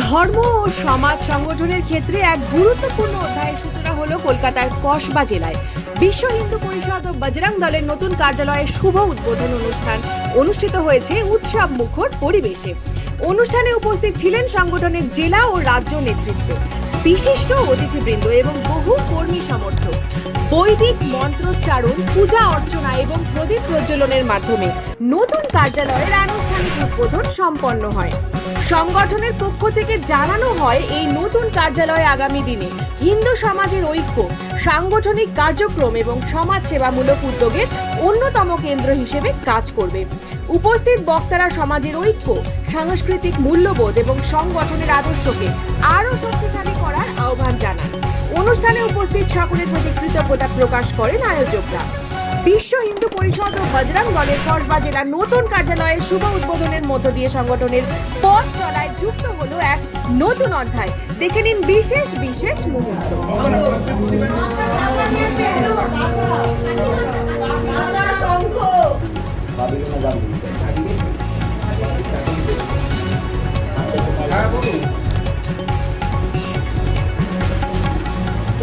ধর্ম ও সমাজ সংগঠনের ক্ষেত্রে এক গুরুত্বপূর্ণ অধ্যায়ের সূচনা হলো কলকাতার কসবা জেলায় বিশ্ব হিন্দু পরিষদ ও বজরং দলের নতুন কার্যালয়ের শুভ উদ্বোধন অনুষ্ঠান অনুষ্ঠিত হয়েছে উৎসব মুখর পরিবেশে। অনুষ্ঠানে উপস্থিত ছিলেন সংগঠনের জেলা ও রাজ্য নেতৃত্ব, বিশিষ্ট অতিথিবৃন্দ এবং বহু কর্মী সমর্থক। বৈদিক মন্ত্রোচ্চারণ, পূজা অর্চনা এবং প্রদীপ প্রজ্বলনের মাধ্যমে নতুন কার্যালয়ের আনুষ্ঠানিক উদ্বোধন সম্পন্ন হয়। সংগঠনের পক্ষ থেকে জানানো হয়, এই নতুন কার্যালয় আগামী দিনে হিন্দু সমাজের ঐক্য, সাংগঠনিক কার্যক্রম এবং সমাজসেবামূলক উদ্যোগের অন্যতম কেন্দ্র হিসেবে কাজ করবে। উপস্থিত বক্তারা সমাজের ঐক্য, সাংস্কৃতিক মূল্যবোধ এবং সংগঠনের আদর্শকে আরও শক্তিশালী করার আহ্বান জানান। অনুষ্ঠানে উপস্থিত সকলের প্রতি কৃতজ্ঞতা প্রকাশ করেন আয়োজকরা। বিশ্ব হিন্দু পরিষদ ও বজরং দলের কসবা জেলার নতুন কার্যালয়ের শুভ উদ্বোধনের মধ্য দিয়ে সংগঠনের পথ চলায় যুক্ত হলো এক নতুন অধ্যায়। দেখে নিন বিশেষ বিশেষ মুহূর্ত।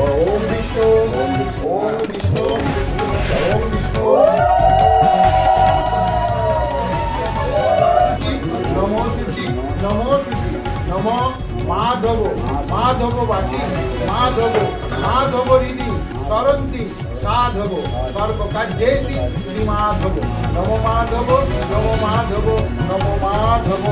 ওম বিষ্ণু ওম বিষ্ণু ওম বিষ্ণু ওম বিষ্ণু নমো শুচি নমো শুচি নমো মাধব মাধব বাচি মাধব মাধব হৃদি সরন্তি সাধব সর্বকার্যেষি শ্রী মাধব নমো মাধব নমো মাধব নমো মাধব।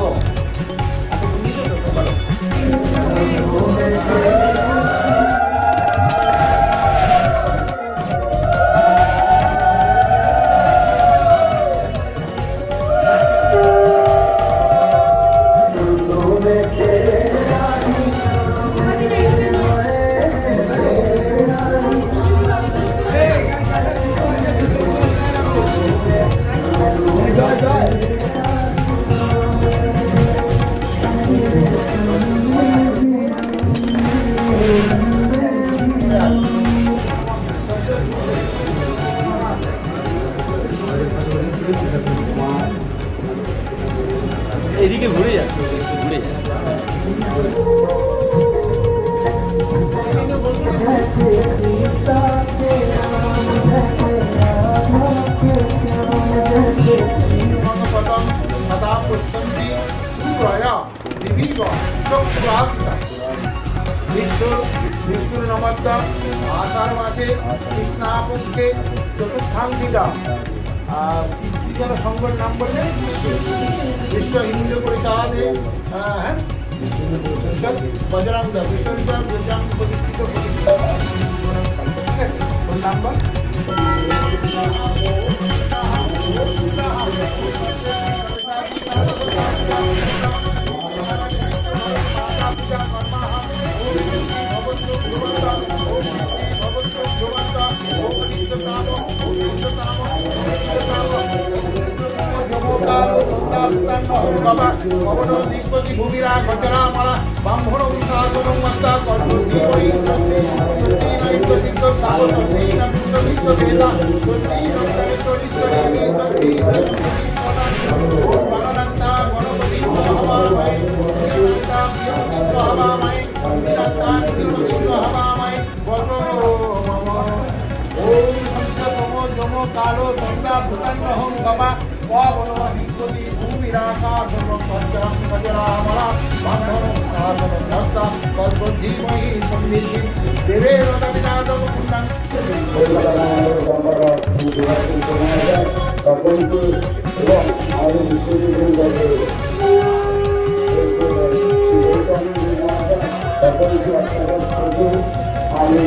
এদিকে ঘুরে যাচ্ছে, ঘুরে যাচ্ছে। সদা পশ্যন্তি সুরয়া দিবিব চক্রাত্তা বিষ্ণুর নমস্কার আষাঢ় মাসে কৃষ্ণাপক্ষে চতুর্থাঙ্গিকা কি যেন সংগঠন নাম বললেন? বিশ্ব হিন্দু পরিষদে হ্যাঁ বজরং দল বিশ্ব বজরং প্রতিষ্ঠিত কোন নাম্বার? ভূমিরা গজরা মারা ব্রাহ্মণ শাসন মন্তা কর্মী কালো সন্ধ্যা ভূতান বাবা সকলকে এবং আমাদের বিশ্ববিদ্যালয় সকলকে আমি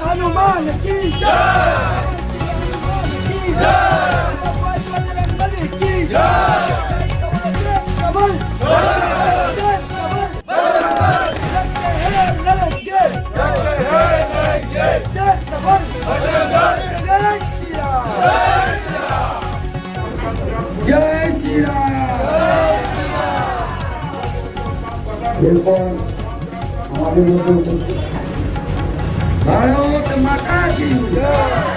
हनुमान की जय, की जय, की जय। এরপর আমাদের মধ্যে উপস্থিত ভারত মাতা কি জয়।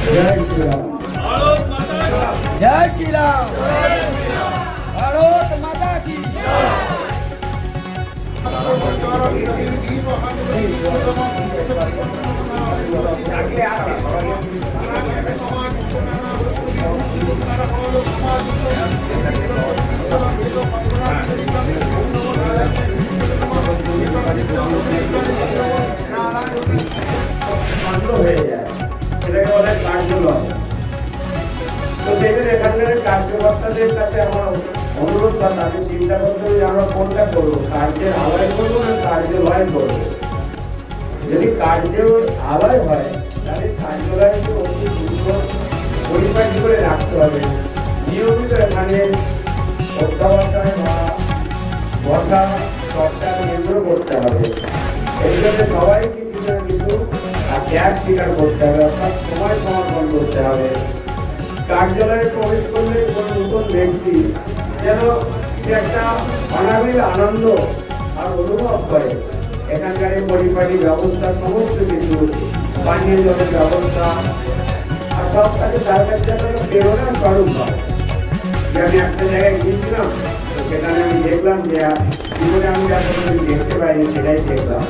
জয় শ্রীরাম। जय श्री राम। भारत माता की কাণ্ড হয়ে যায়, সেটাকে বলে কার্যলয়। তো সেখানে এখানকার কার্যকর্তাদের কাছে আমার অনুরোধ বা তাদের চিন্তা করতে হবে যে আমরা কোনটা করবো, কার্যের আলয় করবো না কার্যলয় করবো। যদি কার্যের আলয় হয় তাহলে কার্যালয়কে অতি সুন্দর পরিপাটি করে রাখতে হবে। নিয়মিত এখানে অধ্যাবসায় বা বসা চর্চা কেন্দ্র করতে হবে। এই জন্য সবাইকে কিছু না কিছু ত্যাগ স্বীকার করতে হবে, অর্থাৎ সময় সমর্পণ করতে হবে। কার্যালয়ে প্রবেশ করলে কোনো নতুন ব্যক্তি যেন সে একটা অনাবিল আনন্দ আর অনুভব করে। এখানকার এই পরিপাটি ব্যবস্থা, সমস্ত কিছু, পানীয় জলের ব্যবস্থা আর সব কাজে তার কাছে একটা প্রেরণা স্বরূপ হয়। যে আমি একটা জায়গায় গিয়েছিলাম, তো সেখানে আমি দেখলাম যে জীবনে আমি যা কোনোদিন দেখতে পাইনি সেটাই দেখলাম।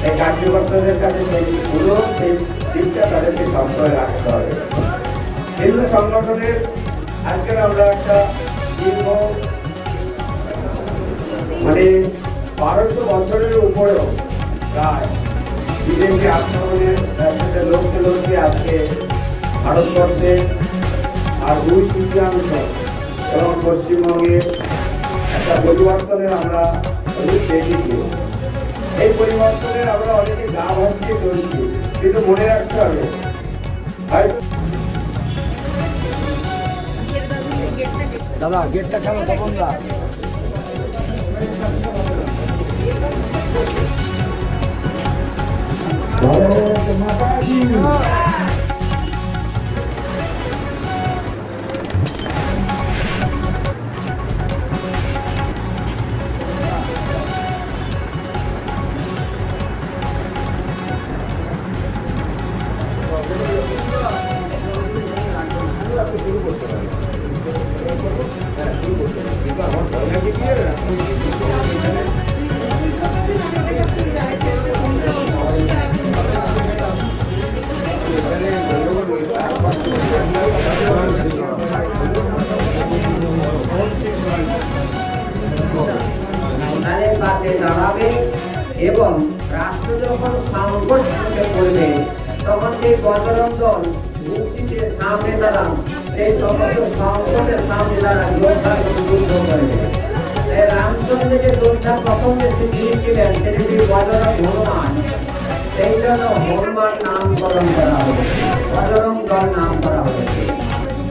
এই কার্যকর্তাদের কাছে সেই অনুরোধ, সেই দিকটা তাদেরকে সবসময় রাখতে হবে। হিন্দু সংগঠনের আজকাল আমরা একটা দীর্ঘ 1200 বছরের উপরেও প্রায় বিদেশি আক্রমণের সাথে লড়তে লড়তে আজকে ভারতবর্ষে আর 2/3 এবং পশ্চিমবঙ্গে একটা পরিবর্তনের আমরা রূপ দেখেছি। এই পরিবর্তনের আমরা অনেকে গা ভাসিয়ে চলছি, কিন্তু মনে রাখতে হবে হয়তো दादा गेटটা ছাড়ো তপনদা। भारत माता की তাদের পাশে দাঁড়াবে এবং রাষ্ট্র যখন সংকট হতে পড়বে তখন সেই বজরং দল মুক্তিতে সামনে দাঁড়ান, সেই সমস্ত সংকটের সামনে দাঁড়ান, যোদ্ধা যুদ্ধ করবে। তাই রামচন্দ্র যে যোদ্ধা প্রথম যে দিয়েছিলেন সেটি ছিল বজরং হনুমান। সেই জন্য হনুমান নামকরণ করা হয়েছে, বজরং দল নাম করা হয়েছে।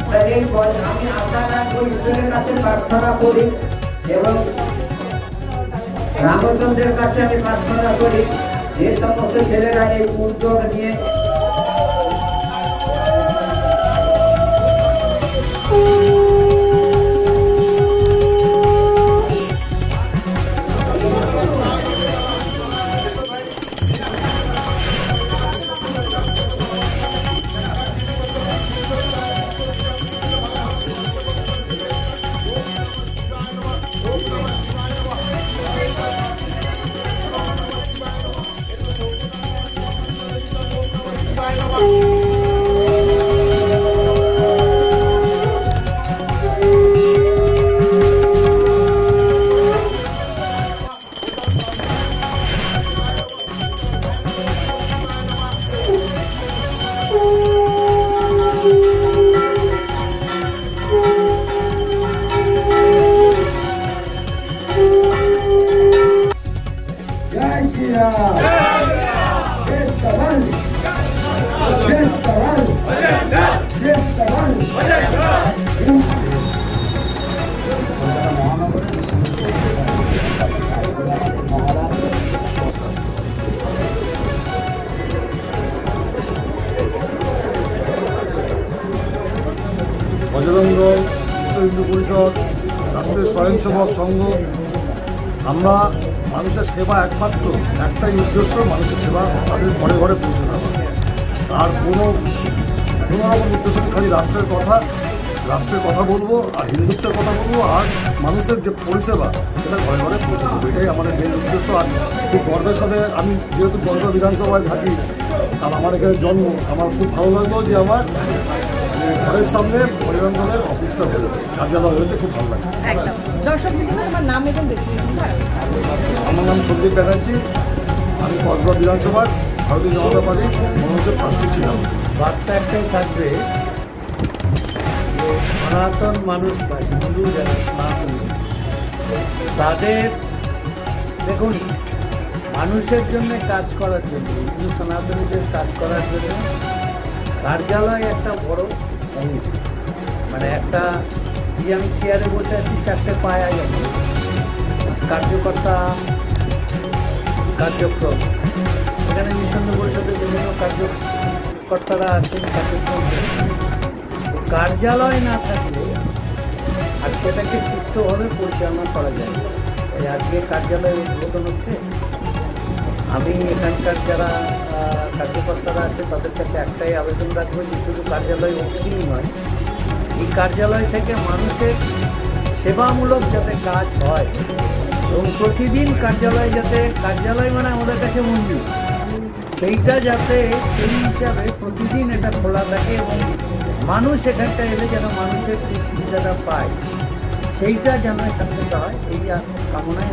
তাই এই আমি আশা রাখবো, ঈশ্বরের কাছে প্রার্থনা করি এবং রামচন্দ্রের কাছে আমি প্রার্থনা করি যে সমস্ত ছেলেরা এই উদ্যোগ নিয়ে जय श्री राम। देश का बल, देश का बल, देश का बल। বজরং দল, বিশ্ব হিন্দু পরিষদ, রাষ্ট্রীয় স্বয়ংসেবক সংঘ, আমরা মানুষের সেবা একমাত্র একটাই উদ্দেশ্য, মানুষের সেবা তাদের ঘরে ঘরে পৌঁছে দেওয়া। আর কোনো রকম উদ্দেশ্য নেই, খালি রাষ্ট্রের কথা বলবো আর হিন্দুত্বের কথা বলবো আর মানুষের যে পরিষেবা সেটা ঘরে ঘরে পৌঁছে দেবো, এটাই আমাদের মেন উদ্দেশ্য। আর খুব গর্বের সাথে আমি যেহেতু গর্বা বিধানসভায় থাকি আর আমার এখানে জন্ম, আমার খুব ভালো লাগলো যে আমার ঘরের সামনে পরিবহন দলের অফিসটা হয়েছে, কার্যালয় হয়েছে, খুব ভালো লাগে। একদম দর্শকদের জন্য তোমার নাম এবং আমার নাম সন্দীপ ব্যানার্জি, আমি কসবা বিধানসভার ভারতীয় জনতা পার্টির মনোনীত প্রার্থী ছিলাম। বার্তা একটাই থাকবে যে সনাতন মানুষ বা হিন্দু যারা সনাতন তাদের দেখুন মানুষের জন্য কাজ করার জন্য, হিন্দু সনাতনীদের কাজ করার জন্য কার্যালয় একটা বড় অঙ্গ। মানে একটা যে আমি চেয়ারে বসে আছি, চারটে পায়া যাবে কার্যকর্তা কার্যক্রম, এখানে মিশন পরিষদের বিভিন্ন কার্যকর্তারা আছেন, কার্যক্রম কার্যালয় না থাকলে আর সেটাকে সুষ্ঠুভাবে পরিচালনা করা যায় না। এই আজকে কার্যালয় উদ্বোধন হচ্ছে, আমি এখানকার যারা কার্যকর্তারা আছে তাদের কাছে একটাই আবেদন রাখবো যে শুধু কার্যালয় অবধিই নয়, এই কার্যালয় থেকে মানুষের সেবামূলক যাতে কাজ হয় এবং প্রতিদিন কার্যালয় মানে আমাদের কাছে মন্দির, সেইটা যাতে সেই হিসাবে প্রতিদিন এটা খোলা থাকে এবং মানুষ এখানটা এলে যেন মানুষের সেই সুবিধাটা পায়, সেইটা যেন এখান থেকে হয়, এই কামনায়